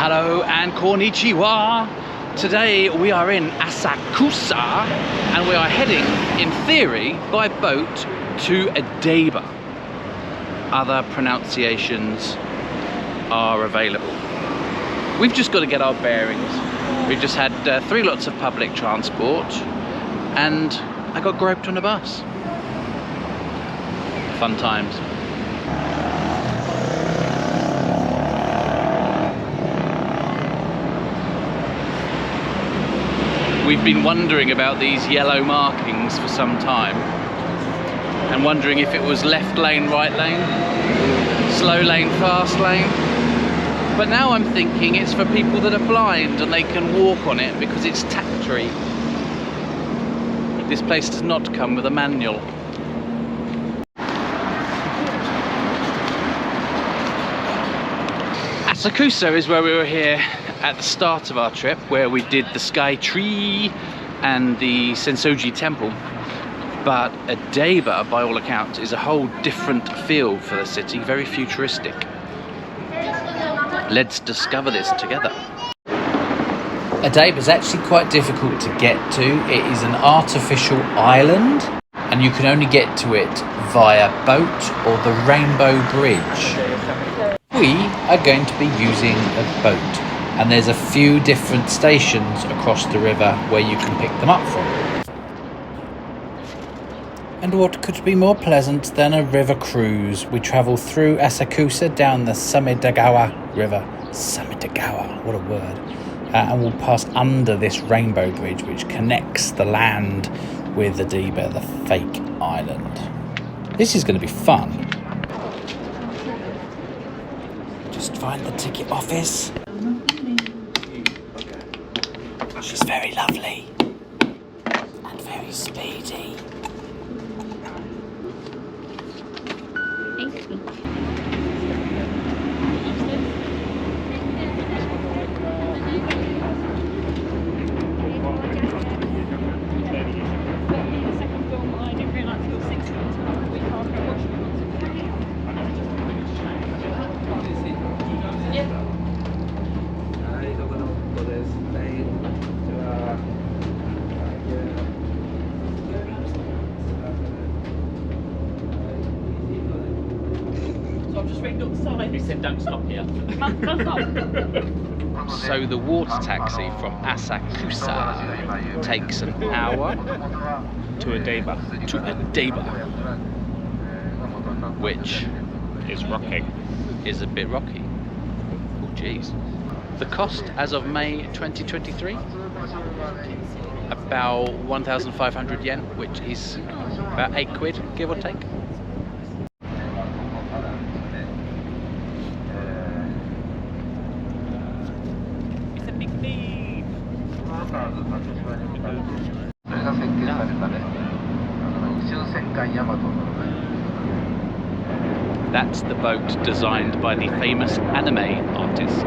Hello and konnichiwa. Today we are in Asakusa and we are heading, in theory, by boat to Odaiba. Other pronunciations are available. We've just got to get our bearings. We've just had 3 lots of public transport and I got groped on a bus. Fun times. We've been wondering about these yellow markings for some time and wondering if it was left lane, right lane, slow lane, fast lane. But now I'm thinking it's for people that are blind and they can walk on it because it's tactory. This place does not come with a manual. Asakusa is where we were here at the start of our trip, where we did the Sky Tree and the Sensoji Temple. But Odaiba, by all accounts, is a whole different feel for the city, very futuristic. Let's discover this together. Odaiba is actually quite difficult to get to. It is an artificial island and you can only get to it via boat or the Rainbow Bridge. We are going to be using a boat and there's a few different stations across the river where you can pick them up from. And what could be more pleasant than a river cruise? We travel through Asakusa down the Samedagawa River. Samedagawa, what a word. And we'll pass under this Rainbow Bridge which connects the land with Odaiba, the fake island. This is going to be fun. Just find the ticket office. She's very lovely and very speedy. Thank you. They said don't stop here. So the water taxi from Asakusa takes an hour To Odaiba. to Odaiba, which It's rocking. is a bit rocky. Oh geez. The cost as of May 2023, about 1,500 yen, which is about 8 quid, give or take. That's the boat designed by the famous anime artist.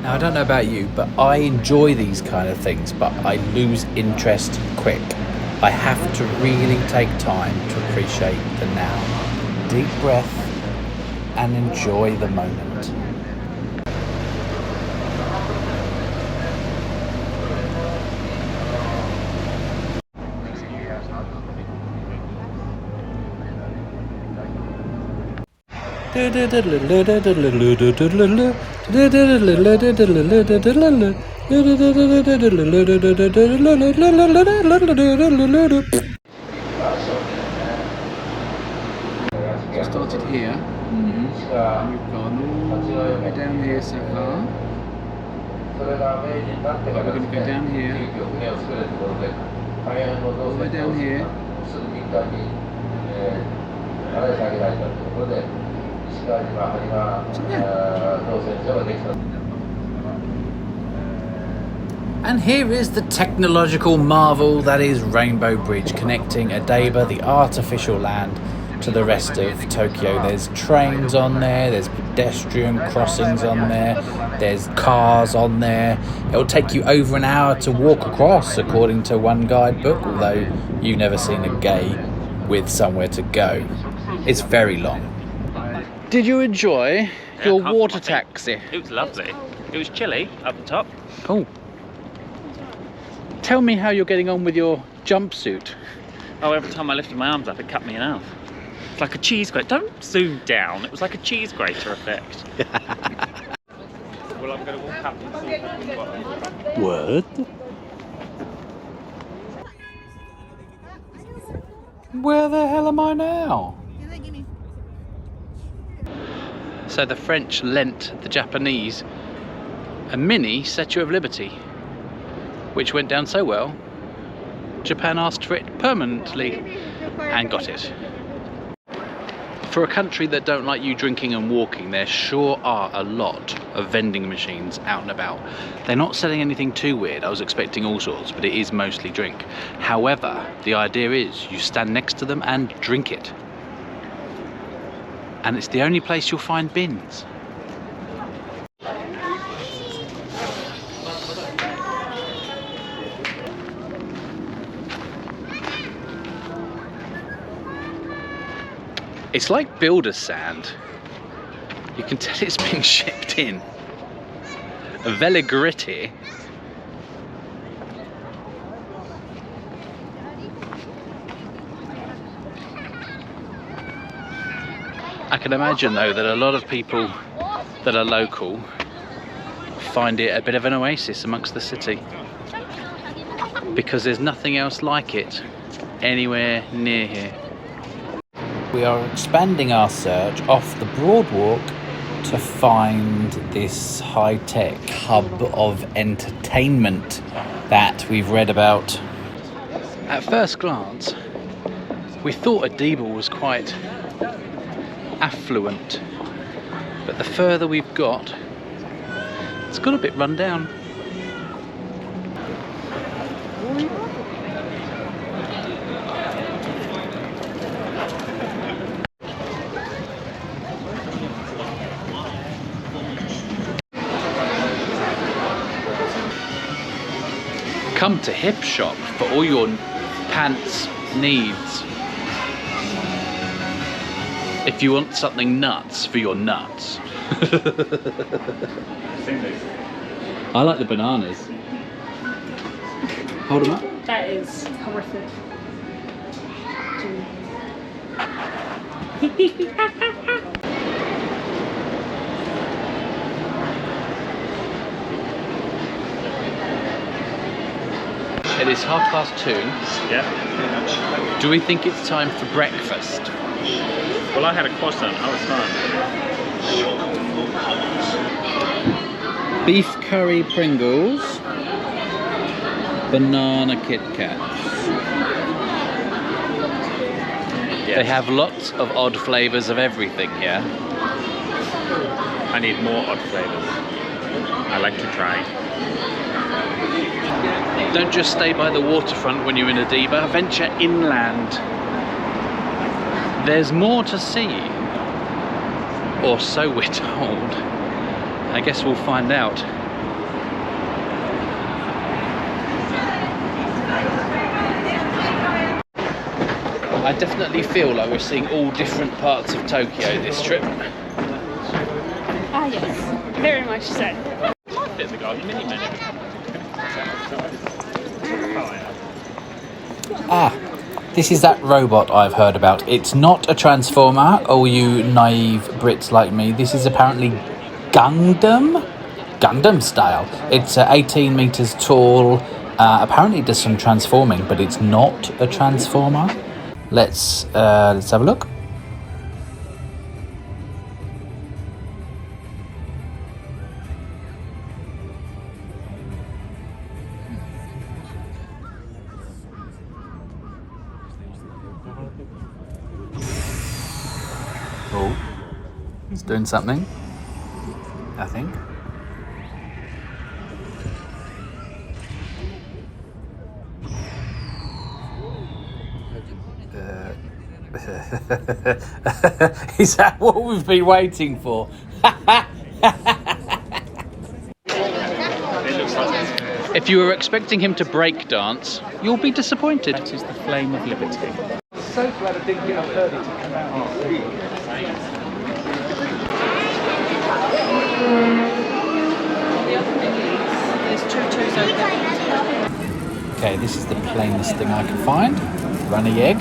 Now I don't know about you, but I enjoy these kind of things, but I lose interest quick. I have to really take time to appreciate the now. Deep breath and enjoy the moment. Started here, and we've gone all the way down here so far. But we're going to go down here, all the way down here. And here is the technological marvel that is Rainbow Bridge, connecting Odaiba, the artificial land, to the rest of Tokyo. There's trains on there, there's pedestrian crossings on there, there's cars on there. It'll take you over an hour to walk across, according to one guidebook, although you've never seen a gay with somewhere to go. It's very long. Did you enjoy your water taxi? It was lovely. It was chilly up the top. Oh. Tell me how you're getting on with your jumpsuit. Oh, every time I lifted my arms up, it cut me in half. It's like a cheese grater. Don't zoom down. It was like a cheese grater effect. Well, I'm going to walk up and see if we've got... What? Where the hell am I now? So the French lent the Japanese a mini Statue of Liberty, which went down so well, Japan asked for it permanently and got it. For a country that don't like you drinking and walking, there sure are a lot of vending machines out and about. They're not selling anything too weird. I was expecting all sorts, but it is mostly drink. However, the idea is you stand next to them and drink it. And it's the only place you'll find bins. It's like builder's sand. You can tell it's been shipped in. Very gritty. I can imagine though that a lot of people that are local find it a bit of an oasis amongst the city, because there's nothing else like it anywhere near here. We are expanding our search off the Broadwalk to find this high-tech hub of entertainment that we've read about. At first glance, we thought Odaiba was quite affluent, but the further we've got, it's got a bit run down. Come to Hip Shop for all your pants needs. If you want something nuts for your nuts. I like the bananas. Hold them up. That is horrific. It is 2:30. Yeah. Do we think it's time for breakfast? Well, I had a croissant. I was fine. Beef curry Pringles. Banana Kit Kats. Yes. They have lots of odd flavours of everything here. I need more odd flavours. I like to try. Don't just stay by the waterfront when you're in Odaiba, venture inland. There's more to see, or so we're told. I guess we'll find out. I definitely feel like we're seeing all different parts of Tokyo this trip. Ah yes, very much so. There's a garden mini menu. Ah, this is that robot I've heard about. It's not a transformer, all you naive Brits like me. This is apparently Gundam style. It's 18 meters tall. Apparently it does some transforming, but it's not a transformer. Let's have a look. Oh, it's doing something, I think. Is that what we've been waiting for? If you were expecting him to break dance, you'll be disappointed. That is the flame of liberty. so glad I didn't get up early to come out. The other thing is, there's 2 twos open. Okay, this is the plainest thing I can find. Runny egg.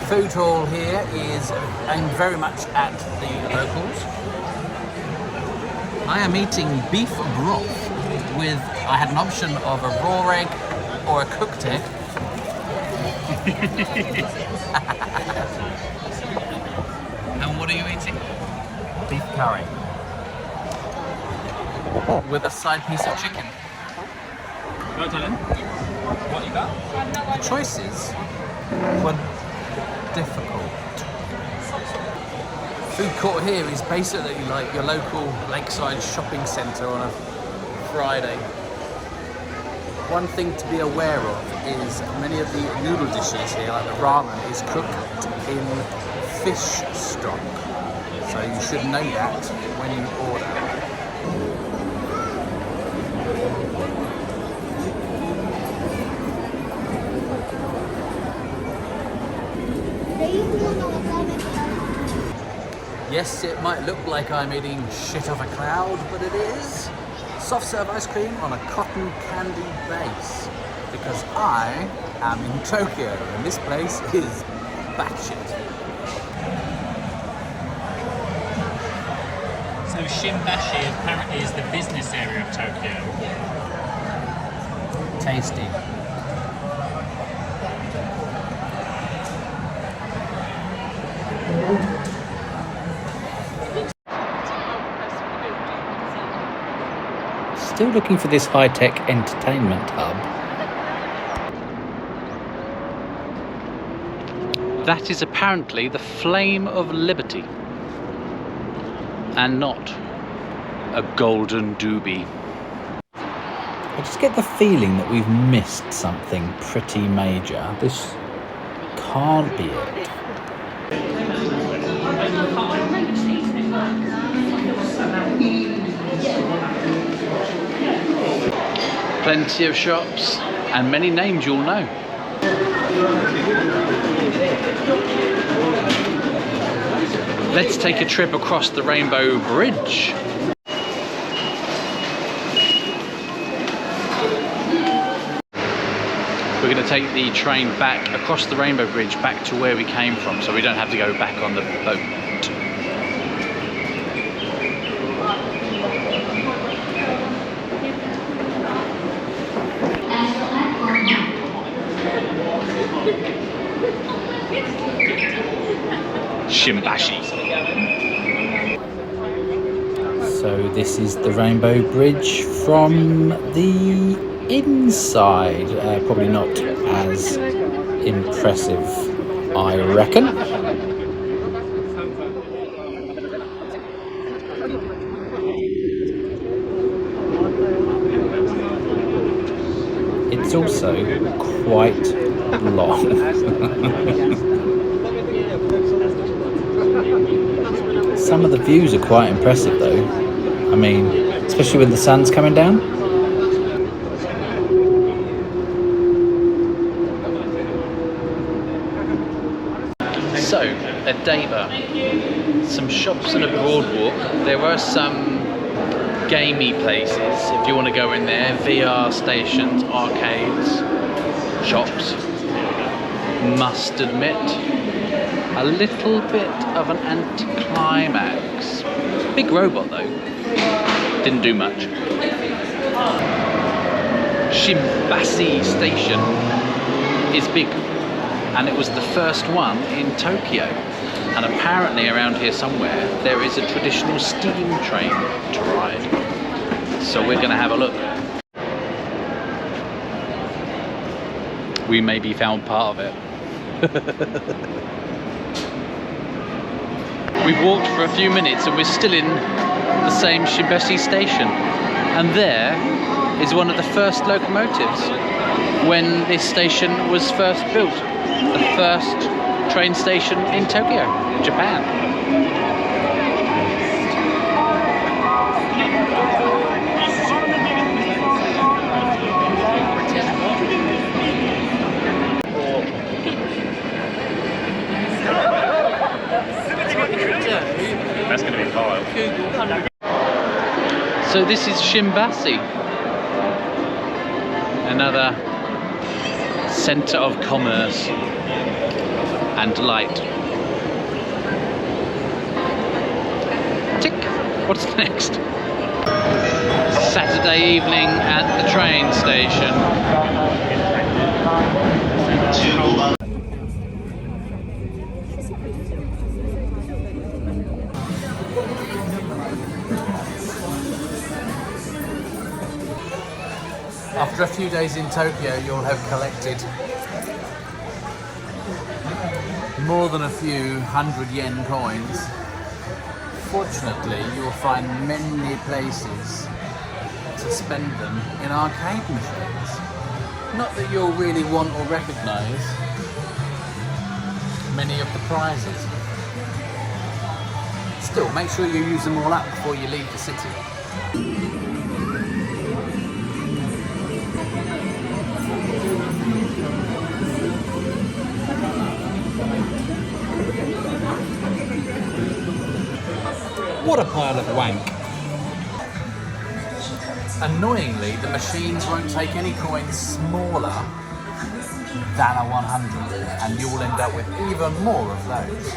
Food hall here is aimed very much at the locals. I am eating beef broth with, I had an option of a raw egg or a cooked egg. And what are you eating? Beef curry. With a side piece of chicken. Go tell him. What you got? The choices were difficult. Food court here is basically like your local lakeside shopping centre on a Friday. One thing to be aware of is many of the noodle dishes here, like the ramen, is cooked in fish stock. So you should know that when you order. Yes, it might look like I'm eating shit off a cloud, but it is. Soft serve ice cream on a cotton candy base. Because I am in Tokyo and this place is batshit. So Shimbashi apparently is the business area of Tokyo. Tasty. Still looking for this high-tech entertainment hub. That is apparently the Flame of Liberty. And not a golden doobie. I just get the feeling that we've missed something pretty major. This can't be it. Plenty of shops and many names you'll know. Let's take a trip across the Rainbow Bridge. We're going to take the train back across the Rainbow Bridge back to where we came from, so we don't have to go back on the boat. Shimbashi. So this is the Rainbow Bridge from the inside. Probably not as impressive, I reckon. It's also quite long. Some of the views are quite impressive though. I mean, especially when the sun's coming down. So, Odaiba, some shops and a boardwalk. There are some gamey places if you want to go in there. VR stations, arcades, shops. Must admit, a little bit of an anticlimax. Big robot though, didn't do much. Shimbashi station is big and it was the first one in Tokyo. And apparently around here somewhere there is a traditional steam train to ride. So we're gonna have a look. We maybe found part of it. We've walked for a few minutes and we're still in the same Shimbashi station. And there is one of the first locomotives when this station was first built. The first train station in Tokyo, Japan. So this is Shimbashi, another centre of commerce and light. Tick. What's next? Saturday evening at the train station. After a few days in Tokyo, you'll have collected more than a few 100 yen coins. Fortunately, you'll find many places to spend them in arcade machines. Not that you'll really want or recognise many of the prizes. Still, make sure you use them all up before you leave the city. What a pile of wank. Annoyingly, the machines won't take any coins smaller than a 100, and you will end up with even more of those,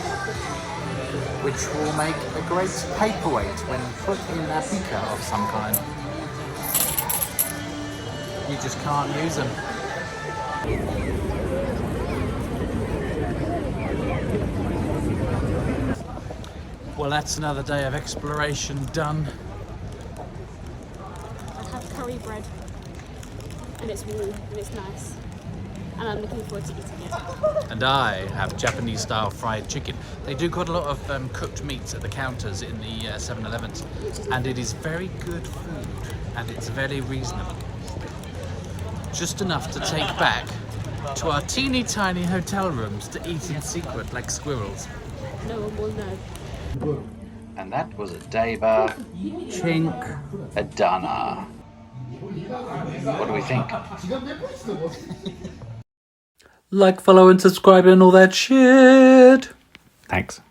which will make a great paperweight when put in a beaker of some kind. You just can't use them. Well, that's another day of exploration done. I have curry bread, and it's warm and it's nice, and I'm looking forward to eating it. And I have Japanese style fried chicken. They do quite a lot of cooked meats at the counters in the 7-Elevens, and it is very good food, and it's very reasonable. Just enough to take back to our teeny tiny hotel rooms to eat in secret like squirrels. No one will know. And that was Odaiba, Chink, Adana. What do we think? Like, follow and subscribe and all that shit. Thanks.